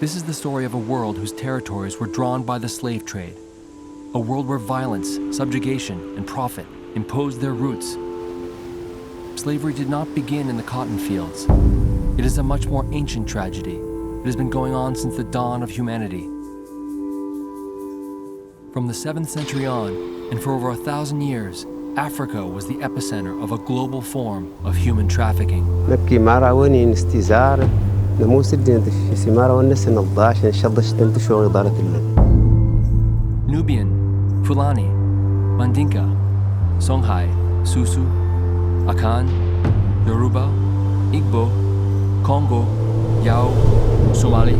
This is the story of a world whose territories were drawn by the slave trade. A world where violence, subjugation, and profit imposed their roots. Slavery did not begin in the cotton fields. It is a much more ancient tragedy. It has been going on since the dawn of humanity. From the 7th century on, and for over 1,000 years, Africa was the epicenter of a global form of human trafficking. Nubian, Fulani, Mandinka, Songhai, Susu, Akan, Yoruba, Igbo, Congo, Yao, Somali.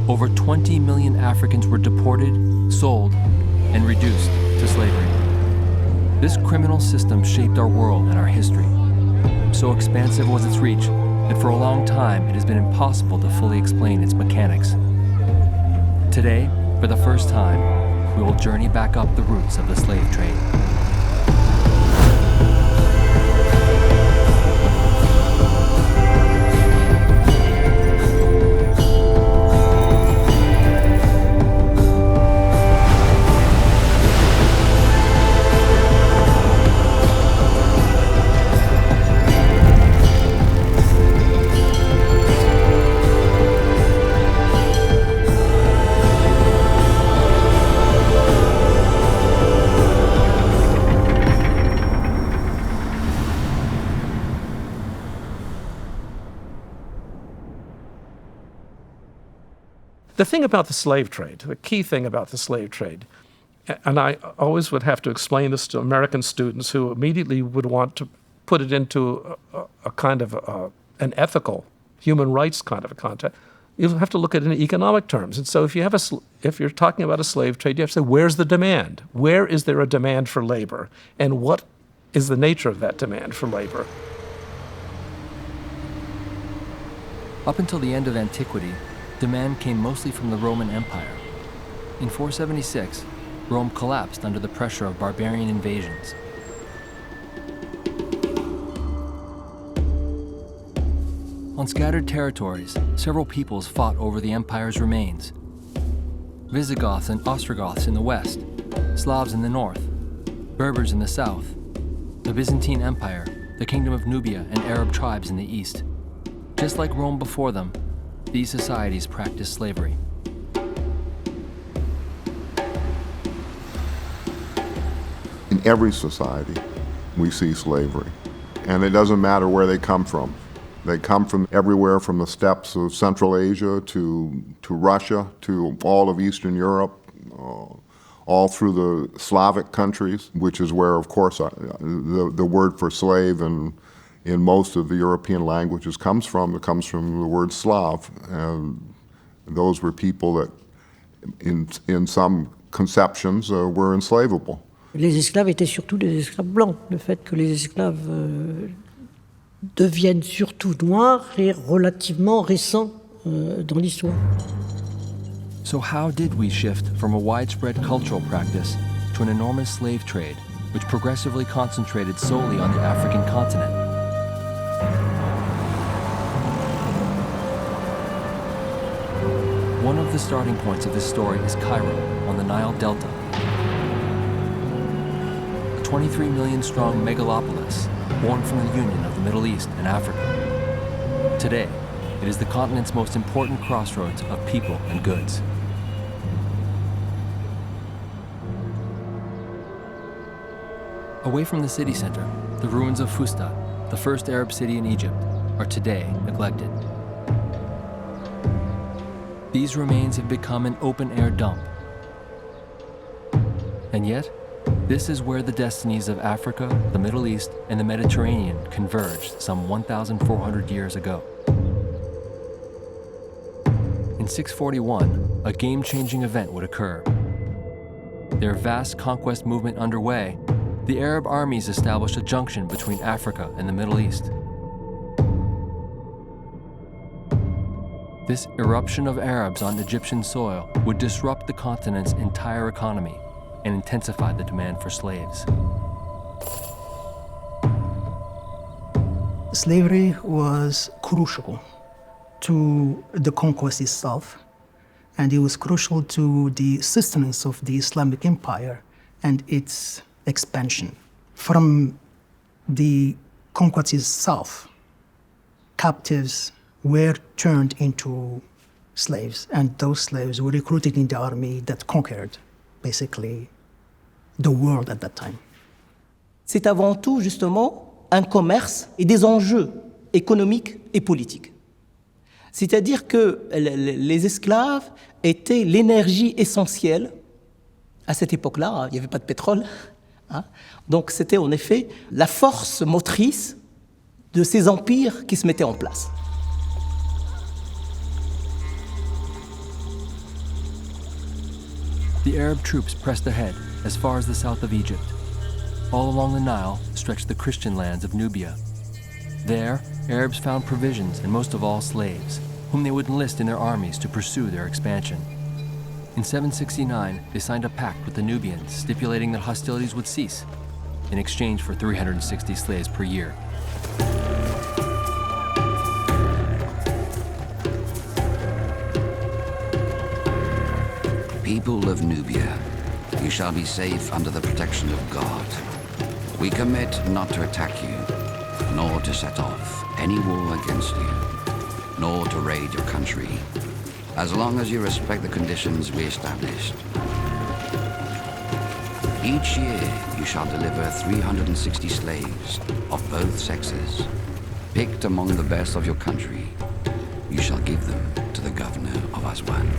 Over 20 million Africans were deported, sold, and reduced to slavery. This criminal system shaped our world and our history. So expansive was its reach that for a long time it has been impossible to fully explain its mechanics. Today, for the first time, we will journey back up the roots of the slave trade. The thing about the slave trade, the key thing about the slave trade, and I always would have to explain this to American students who immediately would want to put it into a kind of an ethical, human rights kind of a context. You have to look at it in economic terms. And so if you're talking about a slave trade, you have to say, where's the demand? Where is there a demand for labor? And what is the nature of that demand for labor? Up until the end of antiquity, demand came mostly from the Roman Empire. In 476, Rome collapsed under the pressure of barbarian invasions. On scattered territories, several peoples fought over the empire's remains. Visigoths and Ostrogoths in the west, Slavs in the north, Berbers in the south, the Byzantine Empire, the Kingdom of Nubia, and Arab tribes in the east. Just like Rome before them, these societies practiced slavery. In every society, we see slavery. And it doesn't matter where they come from. They come from everywhere from the steppes of Central Asia to Russia, to all of Eastern Europe, all through the Slavic countries, which is where, of course, the word for slave in most of the European languages comes from. It comes from the word Slav. And those were people that, in some conceptions, were enslavable. Les esclaves étaient surtout des esclaves blancs. Le fait que les esclaves deviennent surtout noirs est relativement récent dans l'histoire. So how did we shift from a widespread cultural practice to an enormous slave trade, which progressively concentrated solely on the African continent? One of the starting points of this story is Cairo, on the Nile Delta. A 23 million strong megalopolis born from the union of the Middle East and Africa. Today, it is the continent's most important crossroads of people and goods. Away from the city center, the ruins of Fustat, the first Arab city in Egypt, are today neglected. These remains have become an open-air dump. And yet, this is where the destinies of Africa, the Middle East, and the Mediterranean converged some 1,400 years ago. In 641, a game-changing event would occur. Their vast conquest movement underway, the Arab armies established a junction between Africa and the Middle East. This eruption of Arabs on Egyptian soil would disrupt the continent's entire economy and intensify the demand for slaves. Slavery was crucial to the conquest itself and it was crucial to the sustenance of the Islamic Empire and its expansion. From the conquest itself, captives were turned into slaves, and those slaves were recruited in the army that conquered, basically, the world at that time. C'est avant tout, justement, un commerce et des enjeux économiques et politiques. C'est-à-dire que les esclaves étaient l'énergie essentielle. À cette époque-là, il n'y avait pas de pétrole. Donc c'était en effet la force motrice de ces empires qui se mettaient en place. The Arab troops pressed ahead as far as the south of Egypt. All along the Nile stretched the Christian lands of Nubia. There, Arabs found provisions and most of all slaves, whom they would enlist in their armies to pursue their expansion. In 769, they signed a pact with the Nubians stipulating that hostilities would cease in exchange for 360 slaves per year. People of Nubia, you shall be safe under the protection of God. We commit not to attack you, nor to set off any war against you, nor to raid your country, as long as you respect the conditions we established. Each year you shall deliver 360 slaves of both sexes, picked among the best of your country. You shall give them to the governor of Aswan.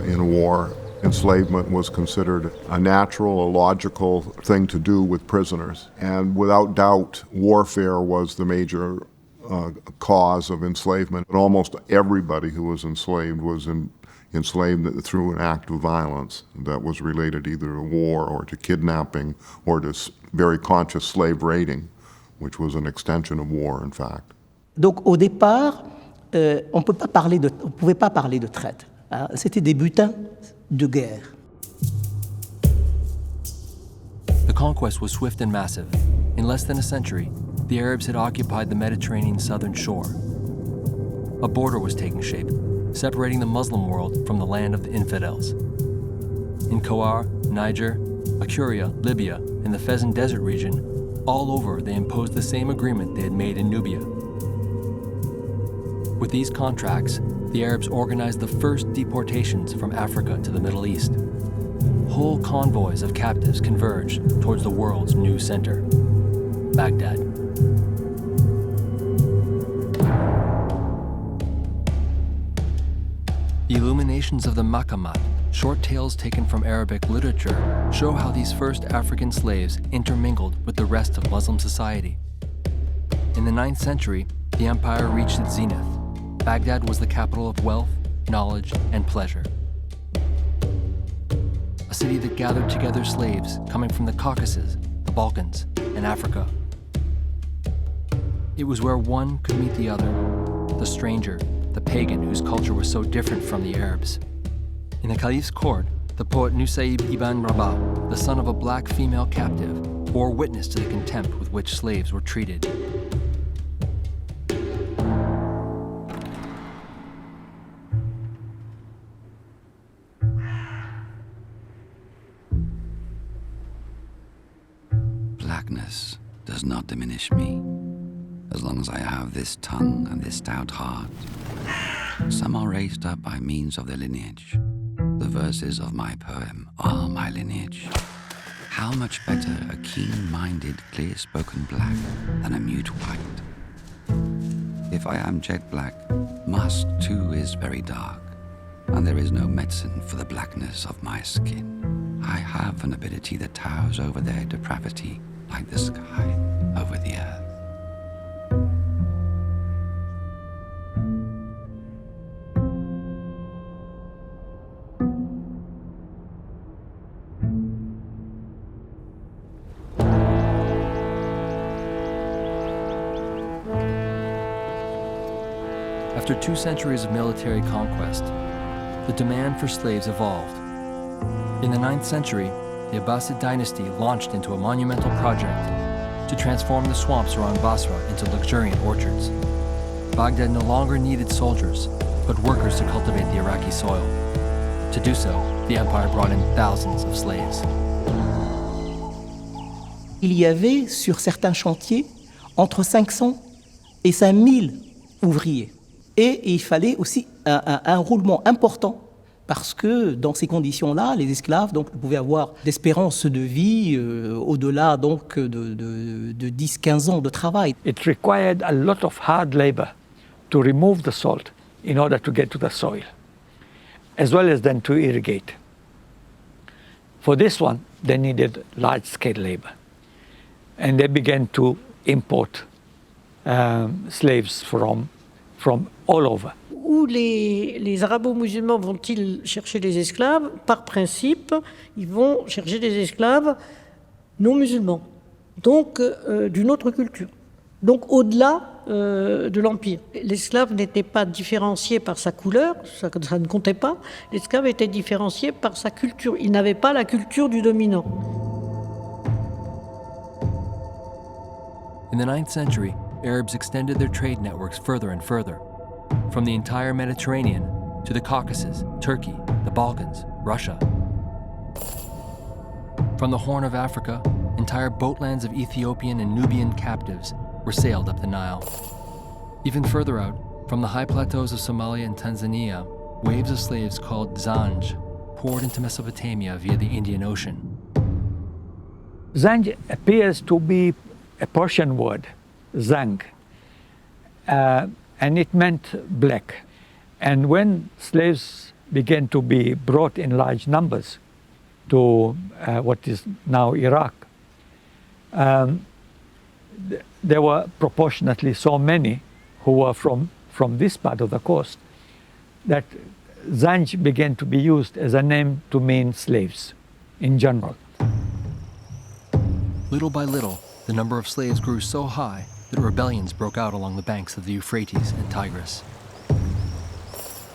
In war, enslavement was considered a natural, a logical thing to do with prisoners. And without doubt, warfare was the major cause of enslavement. And almost everybody who was enslaved was enslaved through an act of violence that was related either to war or to kidnapping or to very conscious slave raiding, which was an extension of war, in fact. Donc au départ, on ne pouvait pas parler de traite. C'était des butins de guerre. The conquest was swift and massive. In less than a century, the Arabs had occupied the Mediterranean southern shore. A border was taking shape, separating the Muslim world from the land of the infidels. In Kawar, Niger, Akuria, Libya, and the Fezzan Desert region, all over they imposed the same agreement they had made in Nubia. With these contracts, the Arabs organized the first deportations from Africa to the Middle East. Whole convoys of captives converged towards the world's new center, Baghdad. The illuminations of the Maqamat, short tales taken from Arabic literature, show how these first African slaves intermingled with the rest of Muslim society. In the 9th century, the empire reached its zenith. Baghdad was the capital of wealth, knowledge, and pleasure. A city that gathered together slaves coming from the Caucasus, the Balkans, and Africa. It was where one could meet the other, the stranger, the pagan whose culture was so different from the Arabs. In the Caliph's court, the poet Nusaib ibn Rabah, the son of a black female captive, bore witness to the contempt with which slaves were treated. Blackness does not diminish me, as long as I have this tongue and this stout heart. Some are raised up by means of their lineage. The verses of my poem are my lineage. How much better a keen-minded, clear-spoken black than a mute white? If I am jet black, musk too is very dark, and there is no medicine for the blackness of my skin. I have an ability that towers over their depravity like the sky over the earth. After 2 centuries of military conquest, the demand for slaves evolved. In the 9th century, the Abbasid dynasty launched into a monumental project to transform the swamps around Basra into luxuriant orchards. Baghdad no longer needed soldiers, but workers to cultivate the Iraqi soil. To do so, the empire brought in thousands of slaves. Il y avait sur certains chantiers entre 500 et 5000 ouvriers. Et il fallait aussi un roulement important parce que dans ces conditions-là, les esclaves donc, pouvaient avoir d'espérance de vie au-delà donc, de 10-15 ans de travail. It required a lot of hard labor to remove the salt in order to get to the soil, as well as then to irrigate. For this one, they needed large-scale labor. And they began to import slaves from all over. Où les arabo-musulmans vont-ils chercher des esclaves? Par principe, ils vont chercher des esclaves non musulmans, donc d'une autre culture, donc au-delà de l'Empire. L'esclave n'était pas différencié par sa couleur, ça ne comptait pas, l'esclave était différencié par sa culture, il n'avait pas la culture du dominant. In the 9th century, Arabs extended their trade networks further and further, from the entire Mediterranean to the Caucasus, Turkey, the Balkans, Russia. From the Horn of Africa, entire boatlands of Ethiopian and Nubian captives were sailed up the Nile. Even further out, from the high plateaus of Somalia and Tanzania, waves of slaves called Zanj poured into Mesopotamia via the Indian Ocean. Zanj appears to be a Persian word, zang, and it meant black. And when slaves began to be brought in large numbers to what is now Iraq, there were proportionately so many who were from this part of the coast that Zanj began to be used as a name to mean slaves in general. Little by little, the number of slaves grew so high that rebellions broke out along the banks of the Euphrates and Tigris.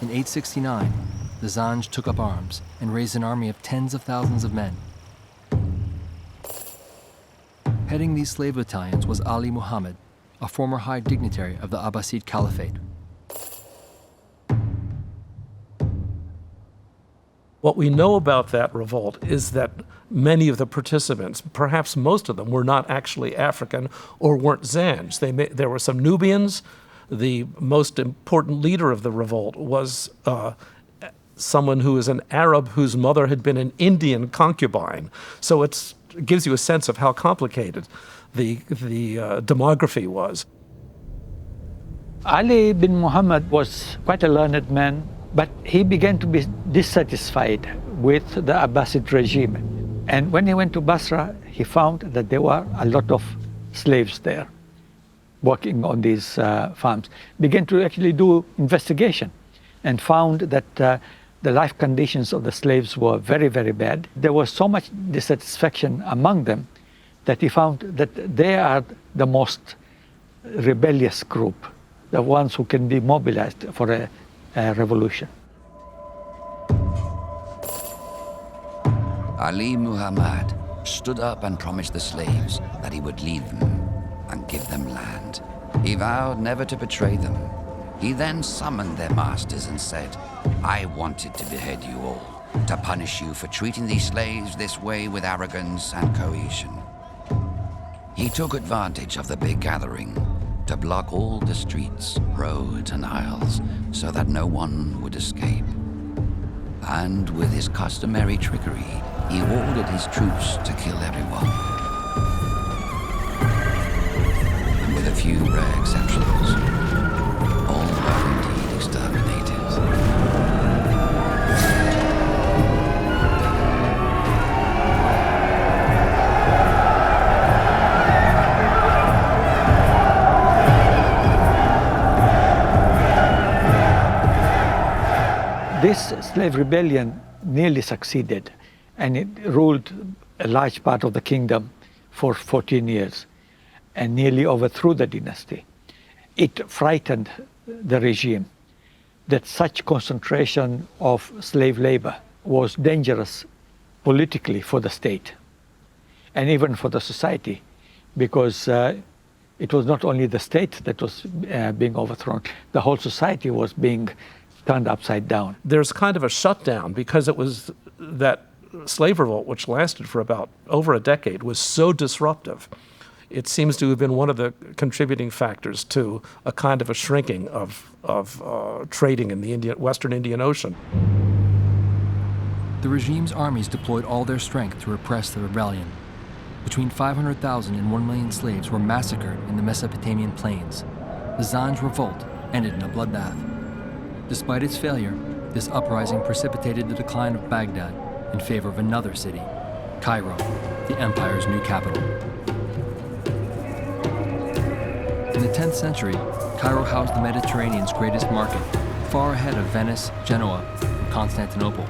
In 869, the Zanj took up arms and raised an army of tens of thousands of men. Heading these slave battalions was Ali Muhammad, a former high dignitary of the Abbasid Caliphate. What we know about that revolt is that many of the participants, perhaps most of them, were not actually African or weren't Zanj. There were some Nubians. The most important leader of the revolt was someone who is an Arab whose mother had been an Indian concubine. So it gives you a sense of how complicated the demography was. Ali bin Muhammad was quite a learned man, but he began to be dissatisfied with the Abbasid regime. And when he went to Basra, he found that there were a lot of slaves there working on these farms. Began to actually do investigation and found that the life conditions of the slaves were very, very bad. There was so much dissatisfaction among them that he found that they are the most rebellious group, the ones who can be mobilized for a revolution. Ali Muhammad stood up and promised the slaves that he would lead them and give them land. He vowed never to betray them. He then summoned their masters and said, "I wanted to behead you all, to punish you for treating these slaves this way with arrogance and coercion." He took advantage of the big gathering to block all the streets, roads, and aisles so that no one would escape. And with his customary trickery, he ordered his troops to kill everyone. And with a few rare exceptions, all were indeed exterminated. This slave rebellion nearly succeeded, and it ruled a large part of the kingdom for 14 years and nearly overthrew the dynasty. It frightened the regime that such concentration of slave labor was dangerous politically for the state and even for the society, because it was not only the state that was being overthrown, the whole society was being turned upside down. There's kind of a shutdown because it was that slave revolt, which lasted for about over a decade, was so disruptive. It seems to have been one of the contributing factors to a kind of a shrinking of trading in the Western Indian Ocean. The regime's armies deployed all their strength to repress the rebellion. Between 500,000 and 1 million slaves were massacred in the Mesopotamian plains. The Zanj Revolt ended in a bloodbath. Despite its failure, this uprising precipitated the decline of Baghdad in favor of another city, Cairo, the empire's new capital. In the 10th century, Cairo housed the Mediterranean's greatest market, far ahead of Venice, Genoa, and Constantinople.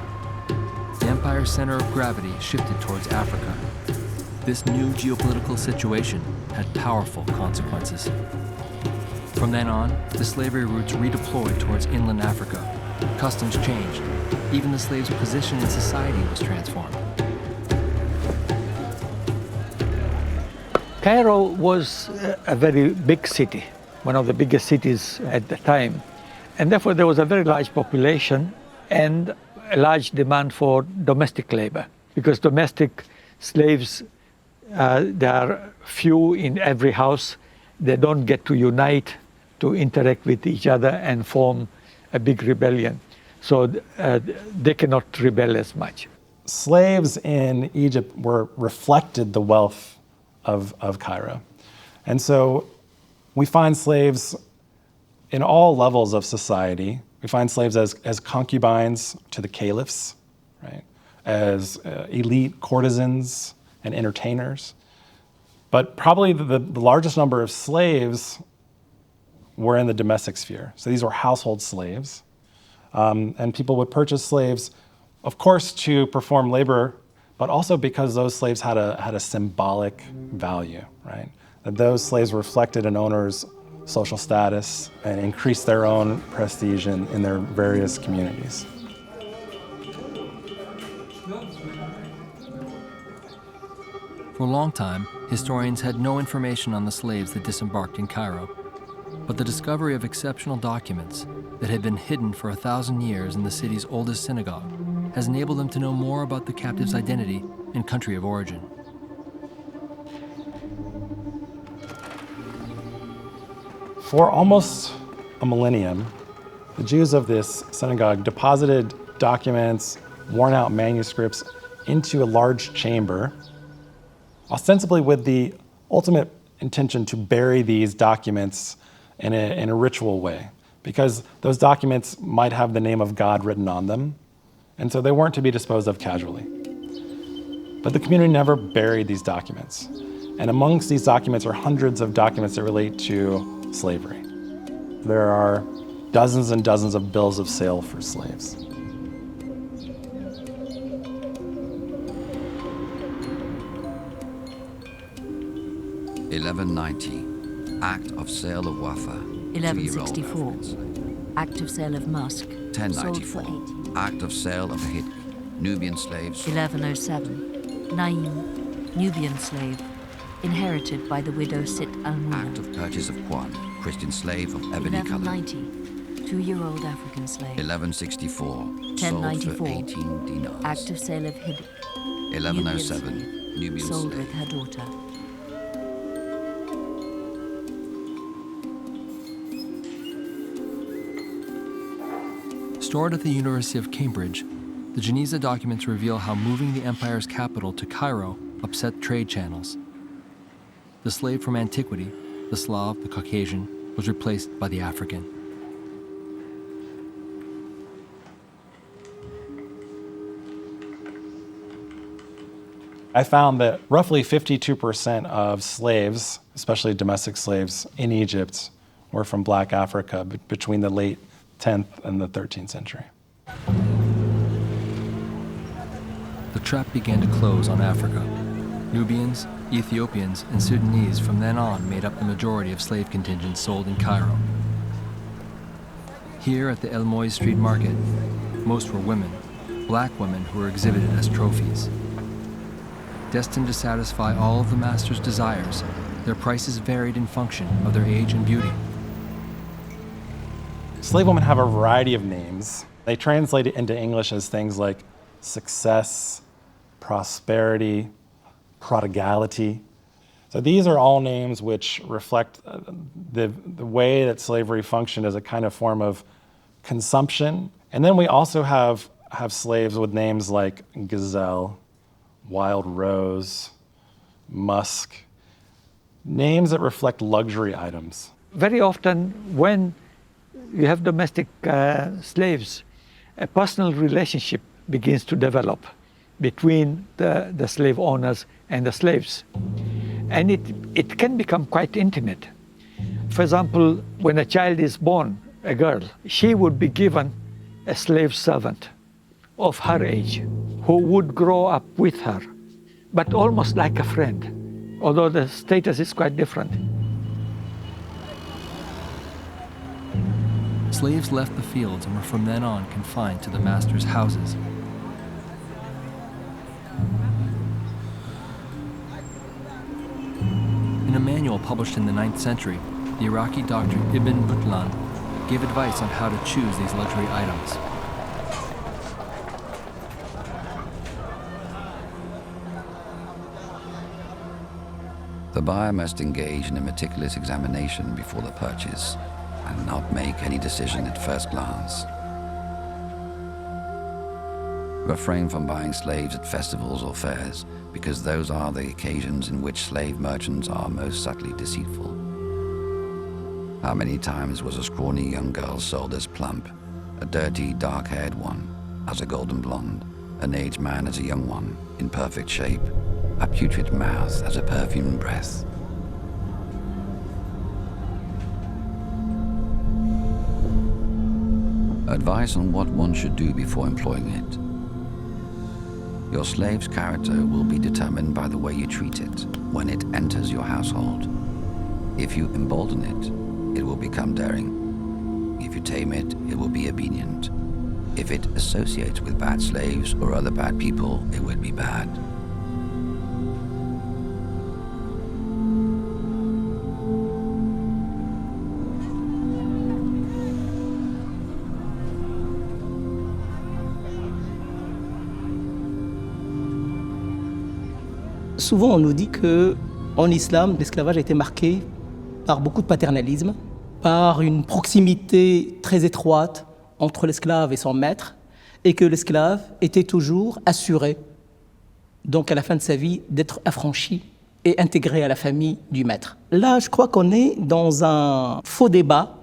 The empire's center of gravity shifted towards Africa. This new geopolitical situation had powerful consequences. From then on, the slavery routes redeployed towards inland Africa. Customs changed. Even the slaves' position in society was transformed. Cairo was a very big city, one of the biggest cities at the time. And therefore there was a very large population and a large demand for domestic labor, because domestic slaves, there are few in every house. They don't get to unite, to interact with each other and form a big rebellion. So they cannot rebel as much. Slaves in Egypt reflected the wealth of Cairo. And so we find slaves in all levels of society. We find slaves as concubines to the caliphs, right? As elite courtesans and entertainers. But probably the largest number of slaves were in the domestic sphere. So these were household slaves. And people would purchase slaves, of course, to perform labor, but also because those slaves had a symbolic value, right? That those slaves reflected an owner's social status and increased their own prestige in their various communities. For a long time, historians had no information on the slaves that disembarked in Cairo. But the discovery of exceptional documents that had been hidden for 1,000 years in the city's oldest synagogue has enabled them to know more about the captives' identity and country of origin. For almost a millennium, the Jews of this synagogue deposited documents, worn out manuscripts into a large chamber, ostensibly with the ultimate intention to bury these documents in a ritual way, because those documents might have the name of God written on them, and so they weren't to be disposed of casually. But the community never buried these documents. And amongst these documents are hundreds of documents that relate to slavery. There are dozens and dozens of bills of sale for slaves. $11.90, Act of Sale of Wafa. $11.64, Act of Sale of Musk. $10.94, Act of Sale of Hid, Nubian slaves. $11.07, Naim, Nubian slave, inherited by the widow Sit al-Muna. Act of Purchase of Kwan, Christian slave of ebony color. $11.90, 2-year-old African slave. $11.64, sold for 18 dinars. Act of Sale of Hid, $11.07, Nubian sold slave. with her daughter. Stored at the University of Cambridge, the Geniza documents reveal how moving the empire's capital to Cairo upset trade channels. The slave from antiquity, the Slav, the Caucasian, was replaced by the African. I found that roughly 52% of slaves, especially domestic slaves in Egypt, were from Black Africa between the late 10th and the 13th century. The trap began to close on Africa. Nubians, Ethiopians, and Sudanese from then on made up the majority of slave contingents sold in Cairo. Here at the El Moise Street Market, most were women, black women who were exhibited as trophies. Destined to satisfy all of the master's desires, their prices varied in function of their age and beauty. Slave women have a variety of names. They translate it into English as things like success, prosperity, prodigality. So these are all names which reflect the way that slavery functioned as a kind of form of consumption. And then we also have slaves with names like Gazelle, Wild Rose, Musk, names that reflect luxury items. Very often when you have domestic slaves, a personal relationship begins to develop between the slave owners and the slaves. And it can become quite intimate. For example, when a child is born, a girl, she would be given a slave servant of her age who would grow up with her, but almost like a friend, although the status is quite different. Slaves left the fields and were from then on confined to the master's houses. In a manual published in the 9th century, the Iraqi doctor Ibn Butlan gave advice on how to choose these luxury items. The buyer must engage in a meticulous examination before the purchase and not make any decision at first glance. Refrain from buying slaves at festivals or fairs, because those are the occasions in which slave merchants are most subtly deceitful. How many times was a scrawny young girl sold as plump, a dirty, dark-haired one as a golden blonde, an aged man as a young one, in perfect shape, a putrid mouth as a perfumed breath. Advice on what one should do before employing it. Your slave's character will be determined by the way you treat it when it enters your household. If you embolden it, it will become daring. If you tame it, it will be obedient. If it associates with bad slaves or other bad people, it will be bad. Souvent, on nous dit qu'en islam, l'esclavage a été marqué par beaucoup de paternalisme, par une proximité très étroite entre l'esclave et son maître, et que l'esclave était toujours assuré, donc à la fin de sa vie, d'être affranchi et intégré à la famille du maître. Là, je crois qu'on est dans un faux débat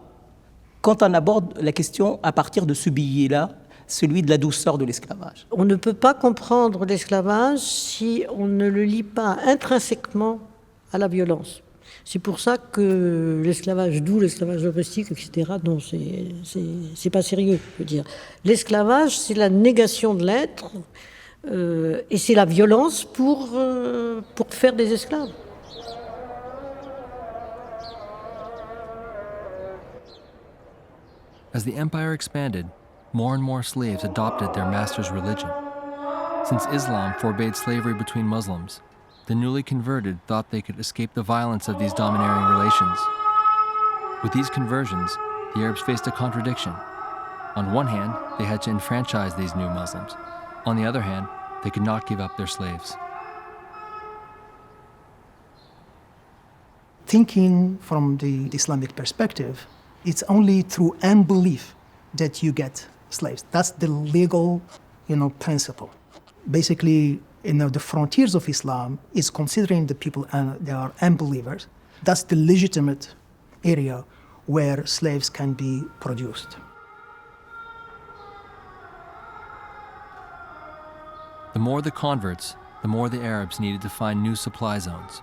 quand on aborde la question à partir de ce billet-là, celui de la douceur de l'esclavage. On ne peut pas comprendre l'esclavage si on ne le lie pas intrinsèquement à la violence. C'est pour ça que l'esclavage doux, l'esclavage domestique, etc., non, c'est pas sérieux, je veux dire. L'esclavage, c'est la négation de l'être et c'est la violence pour faire des esclaves. As the empire expanded, more and more slaves adopted their master's religion. Since Islam forbade slavery between Muslims, the newly converted thought they could escape the violence of these domineering relations. With these conversions, the Arabs faced a contradiction. On one hand, they had to enfranchise these new Muslims. On the other hand, they could not give up their slaves. Thinking from the Islamic perspective, it's only through unbelief that you get slaves. That's the legal, principle. Basically, the frontiers of Islam is considering the people they are unbelievers. That's the legitimate area where slaves can be produced. The more the converts, the more the Arabs needed to find new supply zones.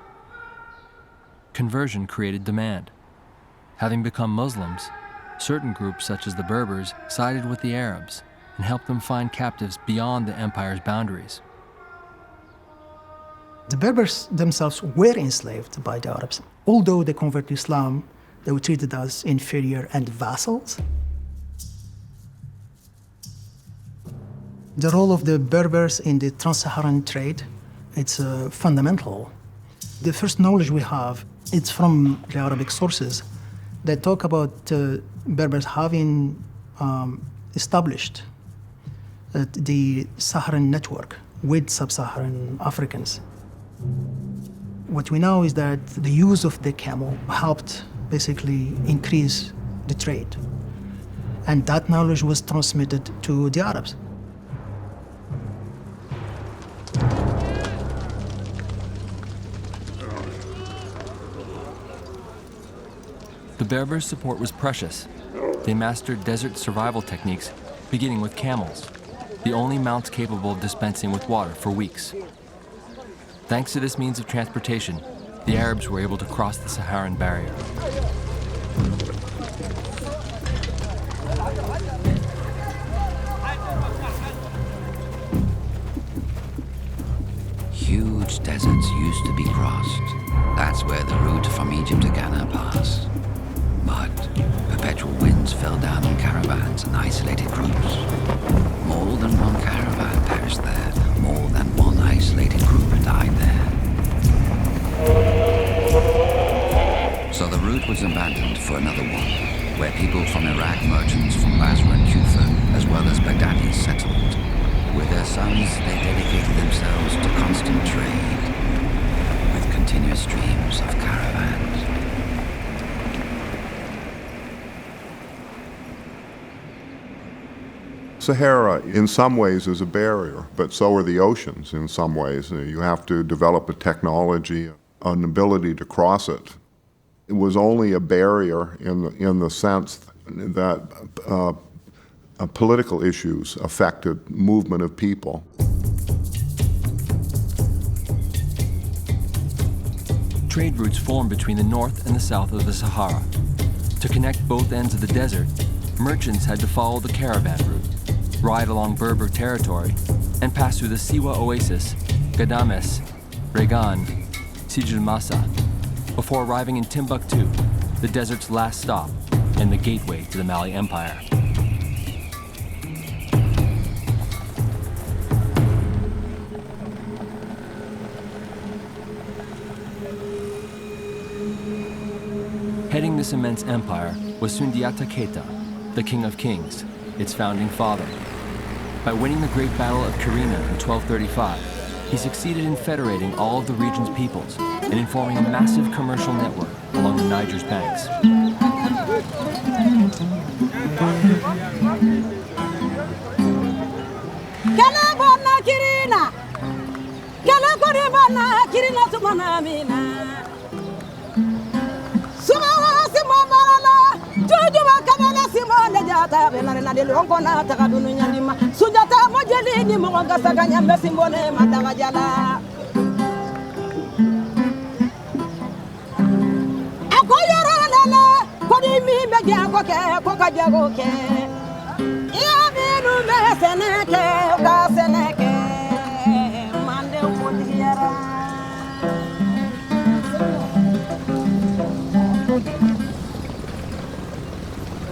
Conversion created demand. Having become Muslims, certain groups such as the Berbers sided with the Arabs and helped them find captives beyond the empire's boundaries. The Berbers themselves were enslaved by the Arabs. Although they converted to Islam, they were treated as inferior and vassals. The role of the Berbers in the trans-Saharan trade, it's fundamental. The first knowledge we have, it's from the Arabic sources that talk about Berbers having established the Saharan network with sub-Saharan Africans. What we know is that the use of the camel helped basically increase the trade. And that knowledge was transmitted to the Arabs. The Berbers' support was precious. They mastered desert survival techniques, beginning with camels, the only mounts capable of dispensing with water for weeks. Thanks to this means of transportation, the Arabs were able to cross the Saharan barrier. Huge deserts used to be crossed. That's where the route from Egypt to Ghana passed. But perpetual winds fell down on caravans and isolated groups. More than one caravan perished there. More than one isolated group died there. So the route was abandoned for another one, where people from Iraq, merchants from Basra and Kufa, as well as Baghdadis settled. With their sons, they dedicated themselves to constant trade, with continuous streams of caravans. Sahara, in some ways, is a barrier, but so are the oceans in some ways. You have to develop a technology, an ability to cross it. It was only a barrier in the sense that political issues affected movement of people. Trade routes formed between the north and the south of the Sahara. To connect both ends of the desert, merchants had to follow the caravan route, ride along Berber territory, and pass through the Siwa oasis, Ghadames, Regan, Sijil Masa, before arriving in Timbuktu, the desert's last stop and the gateway to the Mali Empire. Heading this immense empire was Sundiata Keita, the King of Kings, its founding father. By winning the Great Battle of Kirina in 1235, he succeeded in federating all of the region's peoples and in forming a massive commercial network along the Niger's banks.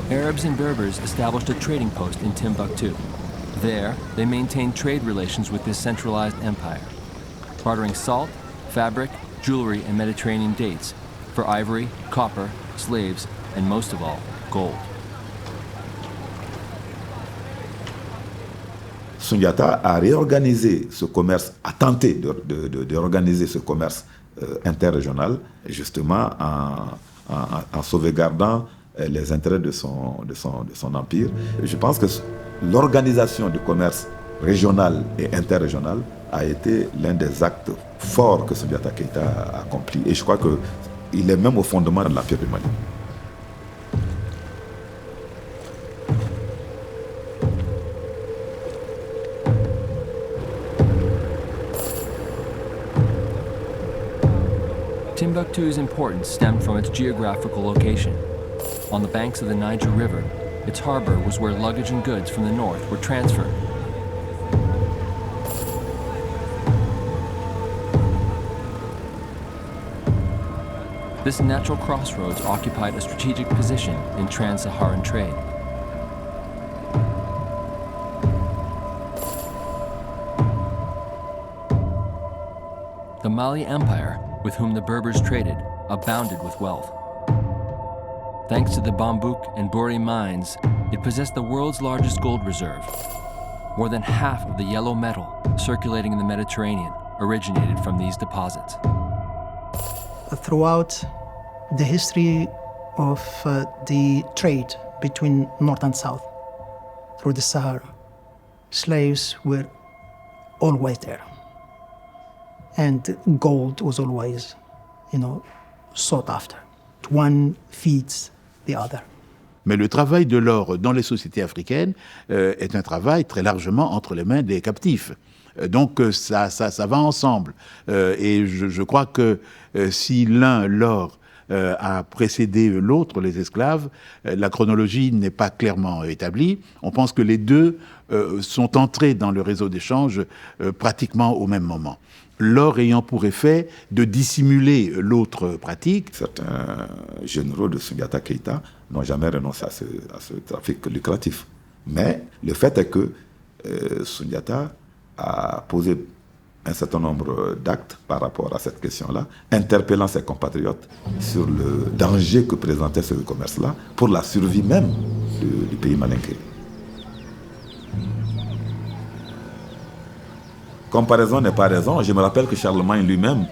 Arabs and Berbers established a trading post in Timbuktu. There, they maintained trade relations with this centralized empire, bartering salt, fabric, jewelry, and Mediterranean dates for ivory, copper, slaves, and most of all, gold. Sundiata a réorganisé ce commerce, a tenté de réorganiser ce commerce interrégional, justement en sauvegardant les intérêts de son empire. Je pense que l'organisation du commerce régional et interrégional a été l'un des actes forts que Sundiata Keita a accompli. Et je crois qu'il est même au fondement de l'Empire du Mali. Timbuktu's importance stemmed from its geographical location. On the banks of the Niger River, its harbor was where luggage and goods from the north were transferred. This natural crossroads occupied a strategic position in trans-Saharan trade. The Mali Empire, with whom the Berbers traded, abounded with wealth. Thanks to the Bambouk and Bori mines, it possessed the world's largest gold reserve. More than half of the yellow metal circulating in the Mediterranean originated from these deposits. Throughout the history of the trade between North and South, through the Sahara, slaves were always there. And gold was always, sought after. One feeds the other. Mais le travail de l'or dans les sociétés africaines est un travail très largement entre les mains des captifs. Donc ça va ensemble. Et je crois que si l'or a précédé l'autre, les esclaves, la chronologie n'est pas clairement établie. On pense que les deux sont entrés dans le réseau d'échange pratiquement au même moment. L'or ayant pour effet de dissimuler l'autre pratique. Certains généraux de Sundiata Keïta n'ont jamais renoncé à ce trafic lucratif. Mais le fait est que Sundiata a posé un certain nombre d'actes par rapport à cette question-là, interpellant ses compatriotes sur le danger que présentait ce commerce-là pour la survie même du pays malinké. Comparaison n'est pas raison. Je me rappelle que Charlemagne lui-même,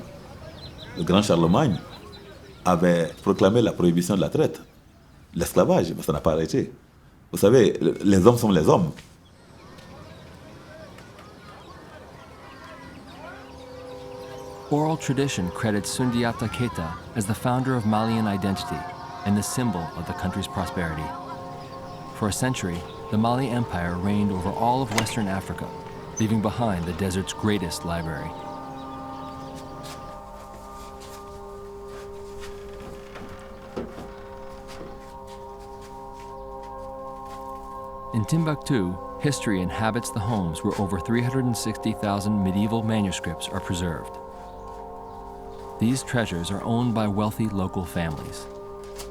le grand Charlemagne, avait proclamé la prohibition de la traite, l'esclavage, mais ça n'a pas arrêté. Vous savez, les hommes sont les hommes. Oral tradition credits Sundiata Keita as the founder of Malian identity and the symbol of the country's prosperity. For a century, the Mali Empire reigned over all of Western Africa, leaving behind the desert's greatest library. In Timbuktu, history inhabits the homes where over 360,000 medieval manuscripts are preserved. These treasures are owned by wealthy local families.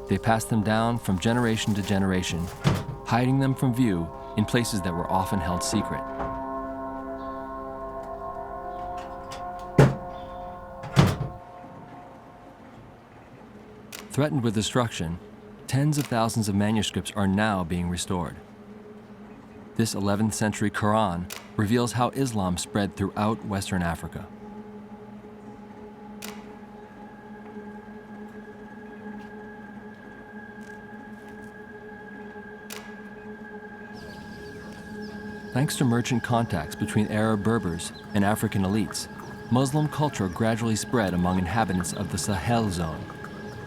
They pass them down from generation to generation, hiding them from view in places that were often held secret. Threatened with destruction, tens of thousands of manuscripts are now being restored. This 11th century Quran reveals how Islam spread throughout Western Africa. Thanks to merchant contacts between Arab Berbers and African elites, Muslim culture gradually spread among inhabitants of the Sahel zone,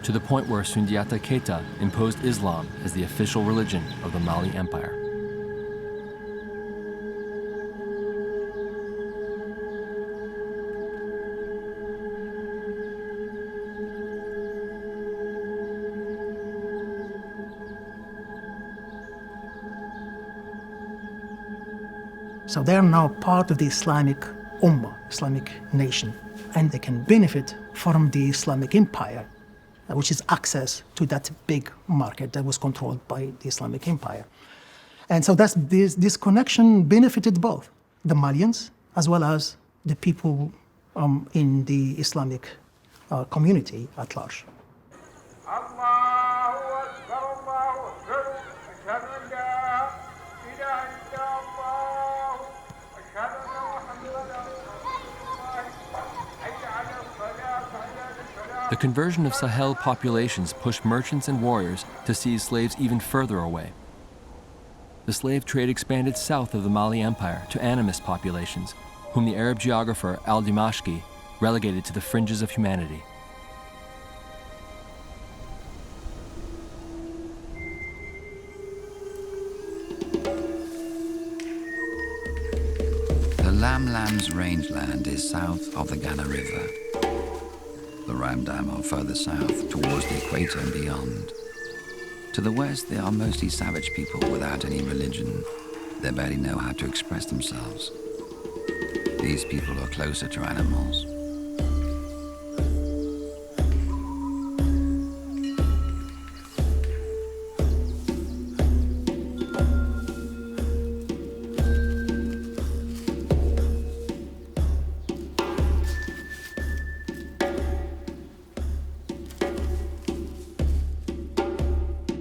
to the point where Sundiata Keita imposed Islam as the official religion of the Mali Empire. So they are now part of the Islamic Ummah, Islamic nation, and they can benefit from the Islamic Empire, which is access to that big market that was controlled by the Islamic Empire. And so this connection benefited both the Malians as well as the people in the Islamic community at large. The conversion of Sahel populations pushed merchants and warriors to seize slaves even further away. The slave trade expanded south of the Mali Empire to animist populations, whom the Arab geographer al-Dimashqi relegated to the fringes of humanity. The Lamlam's rangeland is south of the Ghana River. The Ramdam are further south, towards the equator and beyond. To the west, they are mostly savage people without any religion. They barely know how to express themselves. These people are closer to animals.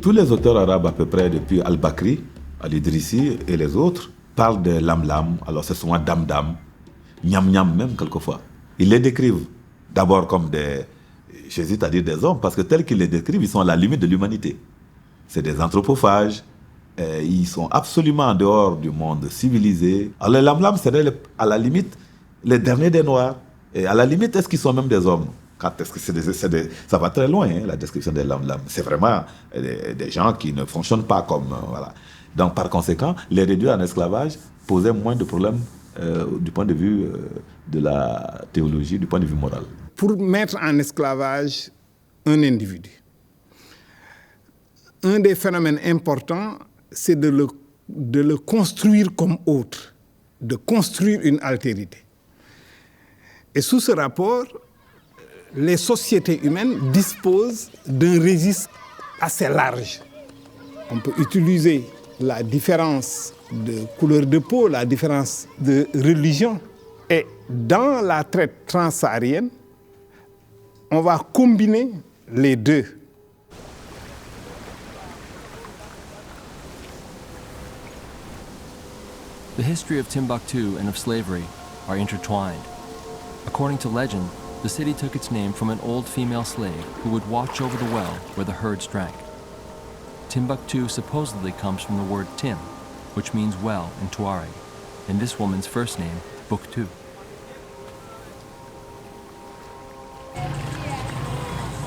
Tous les auteurs arabes à peu près depuis Al-Bakri, Al-Idrissi et les autres parlent de lam-lam, alors c'est souvent dam-dam, nyam-nyam même quelquefois. Ils les décrivent d'abord comme des, j'hésite à dire des hommes, parce que tels qu'ils les décrivent, ils sont à la limite de l'humanité. C'est des anthropophages, ils sont absolument en dehors du monde civilisé. Alors les lam-lam seraient à la limite les derniers des Noirs. Et à la limite, est-ce qu'ils sont même des hommes? Est-ce que ça va très loin, hein, la description des lam-lam. C'est vraiment des gens qui ne fonctionnent pas comme... voilà. Donc par conséquent, les réduire en esclavage posait moins de problèmes du point de vue de la théologie, du point de vue moral. Pour mettre en esclavage un individu, un des phénomènes importants, c'est de le construire comme autre, de construire une altérité. Et sous ce rapport, les sociétés humaines disposent d'un registre assez large. On peut utiliser la différence de couleur de peau, la différence de religion. Et dans la traite trans-saharienne, on va combiner les deux. The history of Timbuktu and of slavery are intertwined. According to legend, the city took its name from an old female slave who would watch over the well where the herds drank. Timbuktu supposedly comes from the word Tim, which means well in Tuareg, and this woman's first name, Buktu.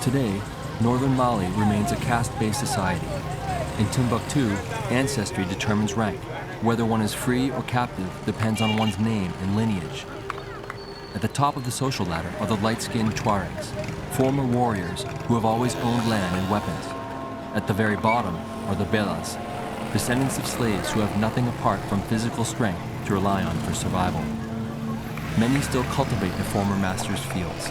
Today, northern Mali remains a caste-based society. In Timbuktu, ancestry determines rank. Whether one is free or captive depends on one's name and lineage. At the top of the social ladder are the light-skinned Tuaregs, former warriors who have always owned land and weapons. At the very bottom are the Belas, descendants of slaves who have nothing apart from physical strength to rely on for survival. Many still cultivate their former masters' fields.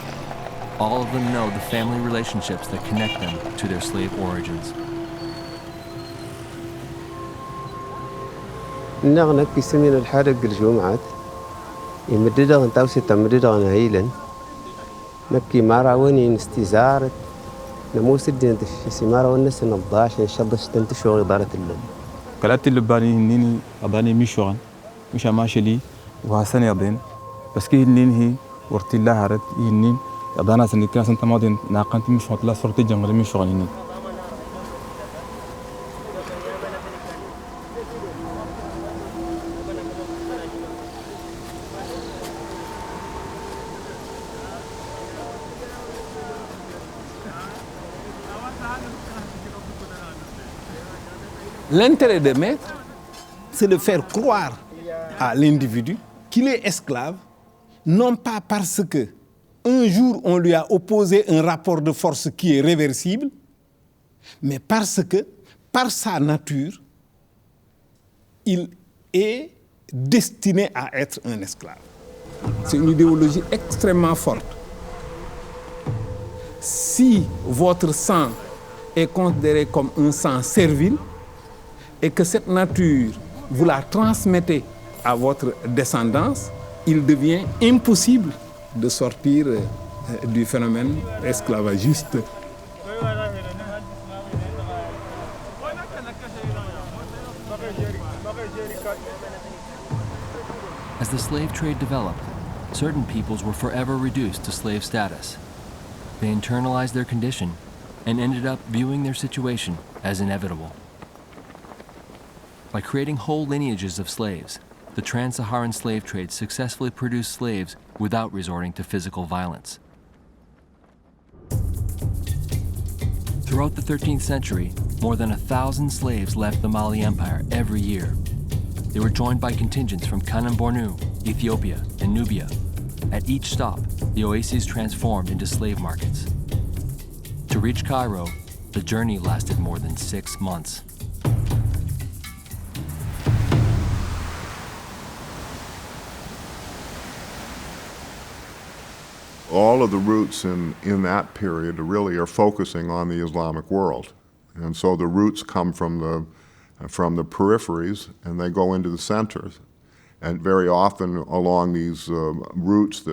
All of them know the family relationships that connect them to their slave origins. نغنك بسنين الحرق الجمعات يمددغن توسي تمددغن هيلن نبكي مارا وين استزارت نموس الدين تشي مارا ونس نضاش ان شاء الله تنتشو إدارة اللون كلات اللباني هنيني أباني ميشوغن مش ماشلي وحسن يضين بس كي هنين هي ورتي الله هرت هنين أبانا سنتنا سنت ماضين ناقنتي مش مطلع صورتي جنغل ميشوغن هنين. L'intérêt de maître, c'est de faire croire à l'individu qu'il est esclave, non pas parce que un jour on lui a opposé un rapport de force qui est réversible, mais parce que, par sa nature, il est destiné à être un esclave. C'est une idéologie extrêmement forte. Si votre sang est considéré comme un sang servile, et que cette nature, vous la transmettez à votre descendance, il devient impossible de sortir du phénomène esclavagiste. As the slave trade developed, certain peoples were forever reduced to slave status. They internalized their condition and ended up viewing their situation as inevitable. By creating whole lineages of slaves, the trans-Saharan slave trade successfully produced slaves without resorting to physical violence. Throughout the 13th century, more than 1,000 slaves left the Mali Empire every year. They were joined by contingents from Kanem-Bornu, Ethiopia, and Nubia. At each stop, the oases transformed into slave markets. To reach Cairo, the journey lasted more than 6 months. All of the roots in that period really are focusing on the Islamic world. And so the roots come from the peripheries and they go into the centers. And very often along these routes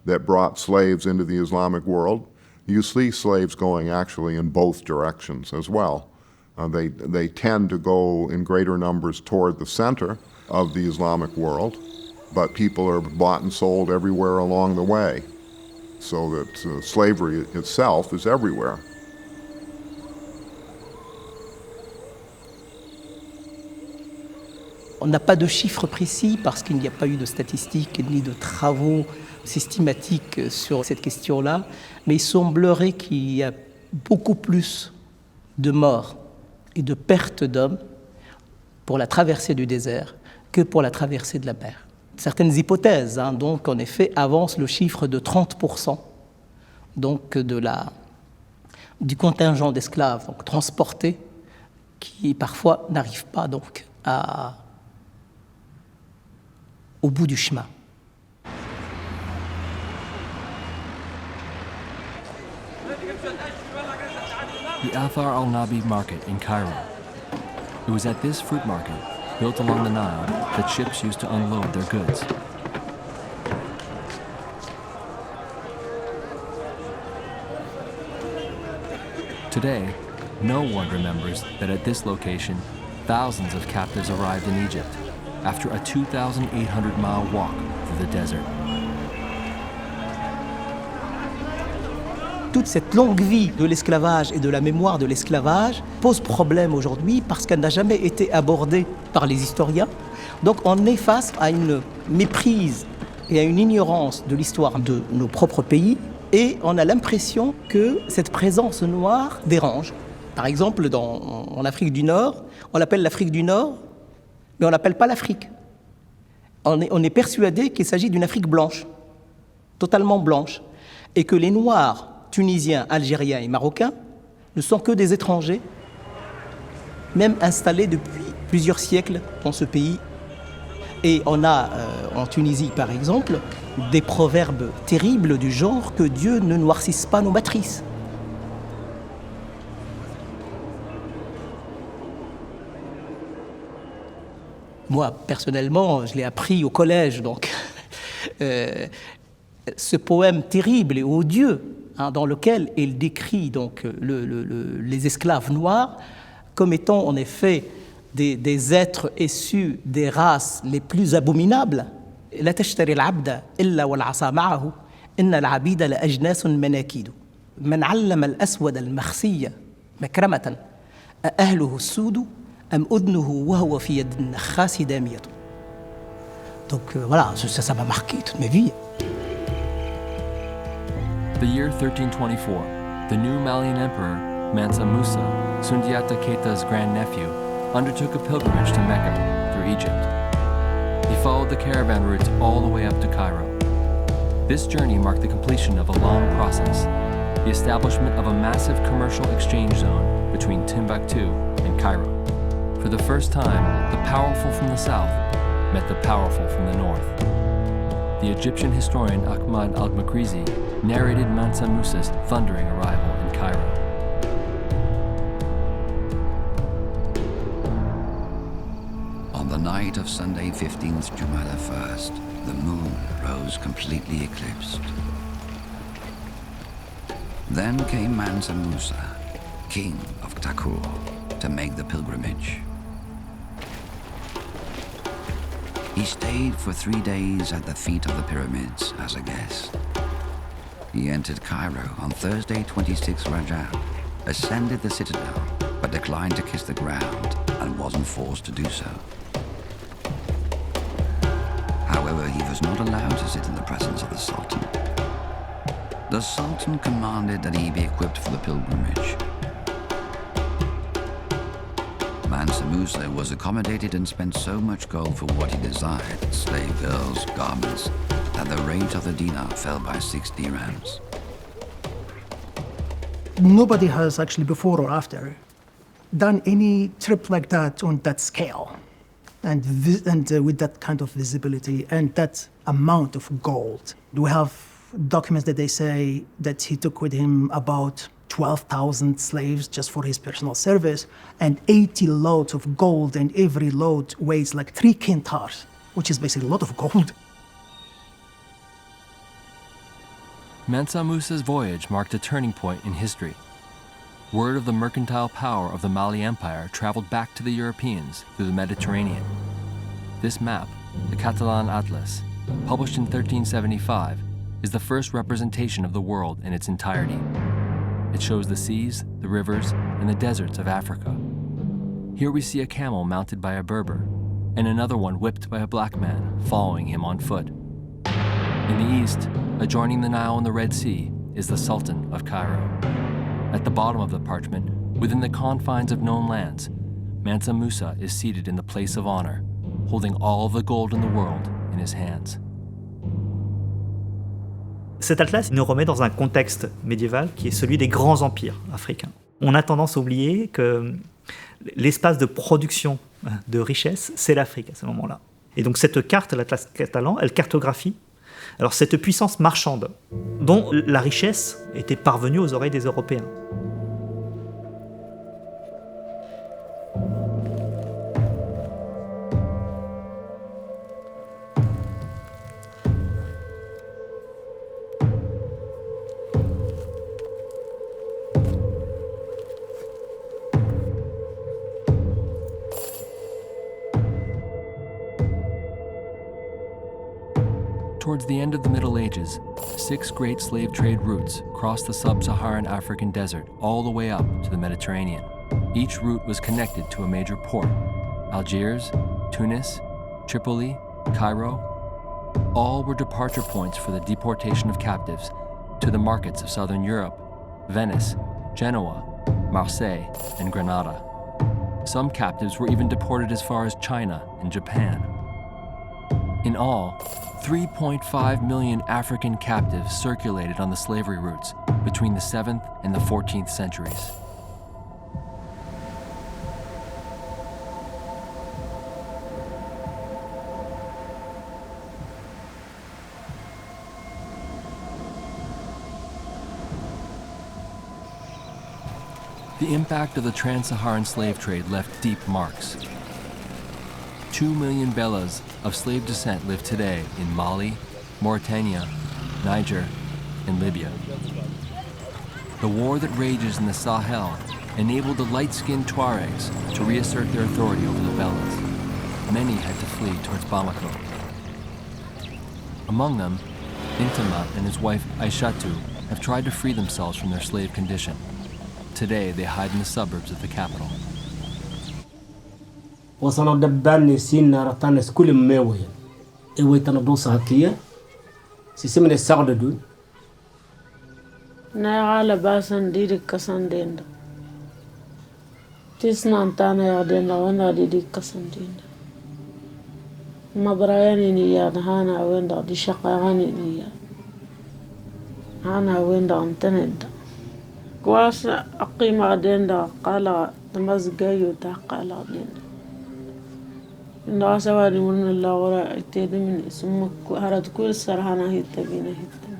that brought slaves into the Islamic world, you see slaves going actually in both directions as well. They tend to go in greater numbers toward the center of the Islamic world, but people are bought and sold everywhere along the way, so that slavery itself is everywhere. On n'a pas de chiffres précis parce qu'il n'y a pas eu de statistiques ni de travaux systématiques sur cette question-là, mais il semblerait qu'il y a beaucoup plus de morts et de pertes d'hommes pour la traversée du désert que pour la traversée de la mer. Certaines hypothèses, donc, en effet, avancent le chiffre de 30% donc, du contingent d'esclaves donc, transportés qui parfois n'arrivent pas donc, au bout du chemin. The Athar al-Nabi market in Cairo. It was at this fruit market, built along the Nile, that ships used to unload their goods. Today, no one remembers that at this location, thousands of captives arrived in Egypt after a 2,800-mile walk through the desert. Toute cette longue vie de l'esclavage et de la mémoire de l'esclavage pose problème aujourd'hui parce qu'elle n'a jamais été abordée par les historiens. Donc on est face à une méprise et à une ignorance de l'histoire de nos propres pays et on a l'impression que cette présence noire dérange. Par exemple, en Afrique du Nord, on l'appelle l'Afrique du Nord, mais on ne l'appelle pas l'Afrique. On est persuadé qu'il s'agit d'une Afrique blanche, totalement blanche, et que les Noirs Tunisiens, Algériens et Marocains ne sont que des étrangers, même installés depuis plusieurs siècles dans ce pays. Et on a en Tunisie, par exemple, des proverbes terribles du genre que Dieu ne noircisse pas nos matrices. Moi, personnellement, je l'ai appris au collège, donc ce poème terrible et odieux dans lequel il décrit donc, les esclaves noirs comme étant en effet des êtres issus des races les plus abominables. لا تشتري العبد إلا والعصا معه إن العبيد لأجناس مناكيد من علم الأسود المخسي مكرمة أهله السود أم أذنه وهو في يد النخاس دامية. Donc voilà, ça m'a marqué toute ma vie. The year 1324, the new Malian emperor, Mansa Musa, Sundiata Keita's grandnephew, undertook a pilgrimage to Mecca through Egypt. He followed the caravan routes all the way up to Cairo. This journey marked the completion of a long process, the establishment of a massive commercial exchange zone between Timbuktu and Cairo. For the first time, the powerful from the south met the powerful from the north. The Egyptian historian Ahmad al-Makrizi narrated Mansa Musa's thundering arrival in Cairo. On the night of Sunday 15th Jumada 1st, the moon rose completely eclipsed. Then came Mansa Musa, king of Takur, to make the pilgrimage. He stayed for 3 days at the feet of the pyramids as a guest. He entered Cairo on Thursday 26 Rajab, ascended the citadel, but declined to kiss the ground and wasn't forced to do so. However, he was not allowed to sit in the presence of the Sultan. The Sultan commanded that he be equipped for the pilgrimage. Mansa Musa was accommodated and spent so much gold for what he desired, slave girls, garments, that the rate of the dinar fell by 6 dirhams. Nobody has actually before or after done any trip like that on that scale and with that kind of visibility and that amount of gold. We have documents that they say that he took with him about 12,000 slaves just for his personal service and 80 loads of gold, and every load weighs like 3 quintars, which is basically a lot of gold. Mansa Musa's voyage marked a turning point in history. word of the mercantile power of the Mali Empire traveled back to the Europeans through the Mediterranean. This map, the Catalan Atlas, published in 1375, is the first representation of the world in its entirety. It shows the seas, the rivers, and the deserts of Africa. Here we see a camel mounted by a Berber, and another one whipped by a black man, following him on foot. In the east, adjoining the Nile and the Red Sea, is the Sultan of Cairo. At the bottom of the parchment, within the confines of known lands, Mansa Musa is seated in the place of honor, holding all of the gold in the world in his hands. Cet atlas nous remet dans un contexte médiéval qui est celui des grands empires africains. On a tendance à oublier que l'espace de production de richesse, c'est l'Afrique à ce moment-là. Et donc cette carte, l'atlas catalan, elle cartographie alors cette puissance marchande dont la richesse était parvenue aux oreilles des Européens. Towards the end of the Middle Ages, 6 great slave trade routes crossed the sub-Saharan African desert all the way up to the Mediterranean. Each route was connected to a major port: Algiers, Tunis, Tripoli, Cairo. All were departure points for the deportation of captives to the markets of southern Europe, Venice, Genoa, Marseille, and Granada. Some captives were even deported as far as China and Japan. In all, 3.5 million African captives circulated on the slavery routes between the 7th and the 14th centuries. The impact of the trans-Saharan slave trade left deep marks. 2 million Bellas of slave descent live today in Mali, Mauritania, Niger, and Libya. The war that rages in the Sahel enabled the light-skinned Tuaregs to reassert their authority over the Bellas. Many had to flee towards Bamako. Among them, Intama and his wife Aishatu have tried to free themselves from their slave condition. Today, they hide in the suburbs of the capital. وصلنا دبان سينا رتانس كل ماوية إيه تنبوس هكية سيسمن السعد دون نعال باسن ديرك كسان دين تسنا تانا يعدين وانا ديرك كسان دين ما براياني نيا هانا وين دي شقاغاني نيا هانا وين انتند كواس أقيم عدين دا قال تمزقايو تا قال عدين إنه سوالي من الله وراء التيد من اسمك هرد كل سرحانا هيتبين هيتبين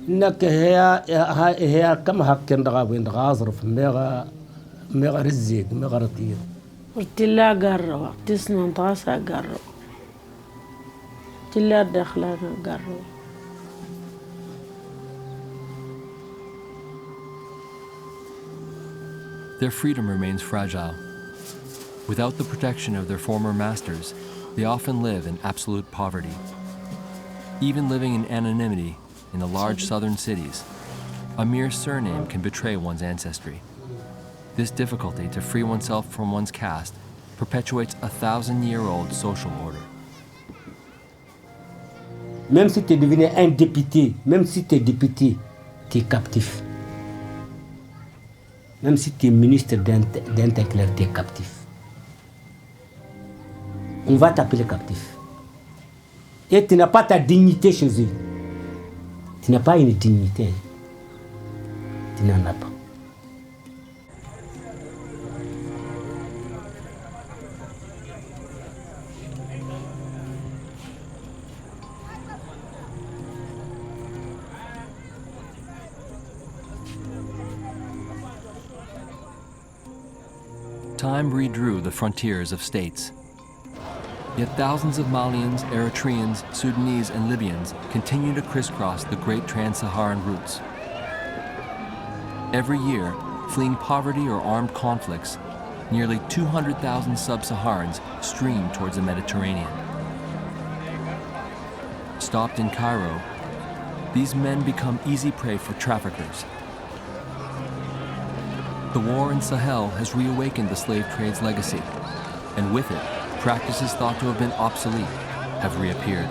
إنك هي كم هكين دغابين غازرف ميغا رزيق ميغا رطير ورتلا قروا تسنا طاسا قروا تلا دخلانا قروا Their freedom remains fragile. Without the protection of their former masters, they often live in absolute poverty. Even living in anonymity in the large southern cities, a mere surname can betray one's ancestry. This difficulty to free oneself from one's caste perpetuates a 1,000-year-old social order. Même si tu es devenu un député, même si tu es député, tu es captif. Même si tu es ministre d'Intérieur, tu es captif. On va t'appeler captif. Et tu n'as pas ta dignité chez eux. Tu n'as pas une dignité. Tu n'en as pas. Time redrew the frontiers of states. Yet thousands of Malians, Eritreans, Sudanese, and Libyans continue to crisscross the great trans-Saharan routes. Every year, fleeing poverty or armed conflicts, nearly 200,000 sub-Saharans stream towards the Mediterranean. Stopped in Cairo, these men become easy prey for traffickers. The war in Sahel has reawakened the slave trade's legacy, and with it, practices thought to have been obsolete have reappeared.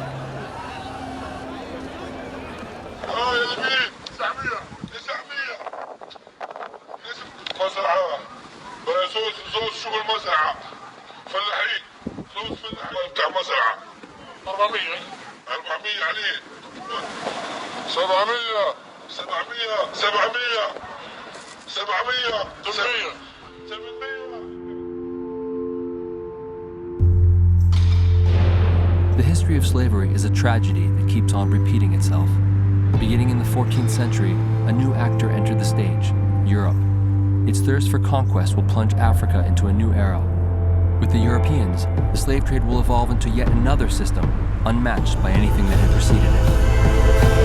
The history of slavery is a tragedy that keeps on repeating itself. Beginning in the 14th century, a new actor entered the stage, Europe. Its thirst for conquest will plunge Africa into a new era. With the Europeans, the slave trade will evolve into yet another system, unmatched by anything that had preceded it.